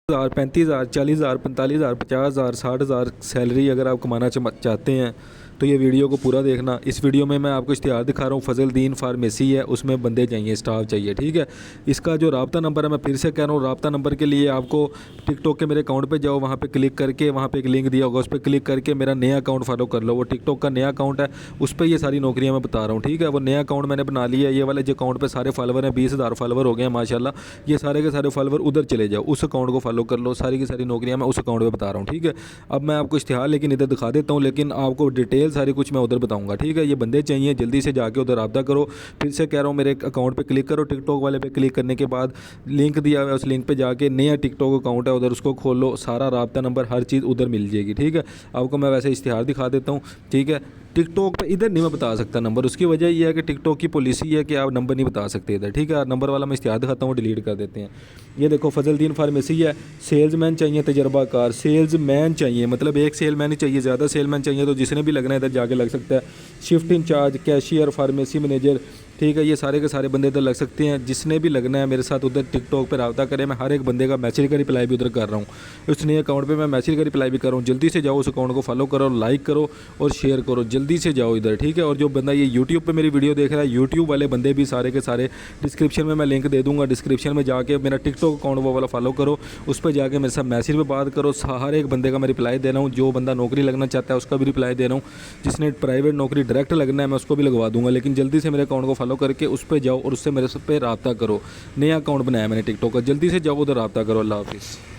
हज़ार, 35,000, 40,000, 45,000, 50,000, 60,000 सैलरी अगर आप कमाना चाहते हैं तो ये वीडियो को पूरा देखना। इस वीडियो में मैं आपको इश्तिहार दिखा रहा हूँ, फजलदीन फार्मेसी है, उसमें बंदे चाहिए, स्टाफ चाहिए, ठीक है। इसका जो राब्ता नंबर है, मैं फिर से कह रहा हूँ, राब्ता नंबर के लिए आपको टिकटॉक के मेरे अकाउंट पे जाओ, वहाँ पे क्लिक करके, वहाँ पे एक लिंक दिया होगा, उस पर क्लिक करके मेरा नया अकाउंट फॉलो कर लो। वो टिकटॉक का नया अकाउंट है, उस पर ये सारी नौकरियाँ मैं बता रहा हूँ, ठीक है। वो नया अकाउंट मैंने बना लिया है। ये वाले जो अकाउंट पर सारे फॉलोवर हैं, 20,000 फॉलोवर हो गए हैं माशाल्लाह। ये सारे के सारे फॉलोवर उधर चले जाओ, उस अकाउंट को फॉलो कर लो। सारी की सारी नौकरियाँ मैं उस अकाउंट पर बता रहा हूँ, ठीक है। अब मैं आपको इश्तिहार लेकिन इधर दिखा देता हूँ, लेकिन आपको डिटेल सारी कुछ मैं उधर बताऊंगा, ठीक है। ये बंदे चाहिए, जल्दी से जाके उधर रब्ता करो। फिर से कह रहा हूँ, मेरे अकाउंट पे क्लिक करो, टिकटॉक वाले पे क्लिक करने के बाद लिंक दिया हुआ है, उस लिंक पे जाके नया टिकटॉक अकाउंट है उधर, उसको खोलो, सारा रब्ता नंबर हर चीज़ उधर मिल जाएगी, ठीक है। आपको मैं वैसे इश्तिहार दिखा देता हूँ, ठीक है। टिकटॉक पे इधर नहीं मैं बता सकता नंबर, उसकी वजह यह है कि टिकटॉक की पॉलिसी है कि आप नंबर नहीं बता सकते इधर, ठीक है। नंबर वाला मैं इश्तिहार दिखाता हूँ, डिलीट कर देते हैं। ये देखो, फजलदीन फार्मेसी है, सेल्समैन चाहिए, तजर्बाकार सेल्समैन चाहिए, मतलब एक सेलमैन ही चाहिए, ज़्यादा सेलमैन चाहिए तो जिसने भी लगना है इधर जाके लग सकता है। Shift in charge, cashier, pharmacy manager, ठीक है। ये सारे के सारे बंदे इधर लग सकते हैं। जिसने भी लगना है मेरे साथ उधर टिकटॉक पर रब्ता करें। मैं हर एक बंदे का मैसेज का रिप्लाई भी उधर कर रहा हूँ, उस नए अकाउंट पे मैं मैसेज का रिप्लाई भी कर रहा हूँ। जल्दी से जाओ, उस अकाउंट को फॉलो करो, लाइक करो और शेयर करो, जल्दी से जाओ इधर, ठीक है। और जो बंदा ये यूट्यूब पे मेरी वीडियो देख रहा है, यूट्यूब वाले बंदे भी सारे के सारे डिस्क्रिप्शन में मैं लिंक दे दूँगा, डिस्क्रिप्शन में जाके मेरा टिकटॉक अकाउंट वो वाला फॉलो करो, उस पर जाके मेरे साथ मैसेज पर बात करो। हर एक बंदे का मैं रिप्लाई दे रहा हूँ। जो बंदा नौकरी लगना चाहता है उसका भी रिप्लाई दे रहा हूँ। जिसने प्राइवेट नौकरी डायरेक्ट लगना है मैं उसको भी लगवा दूँगा, लेकिन जल्दी से मेरे अकाउंट को फॉलो करके उस पर जाओ और उससे मेरे पे रब्ता करो। नया अकाउंट बनाया मैंने टिकटॉक का, जल्दी से जाओ उधर रब्ता करो। अल्लाह हाफिज़।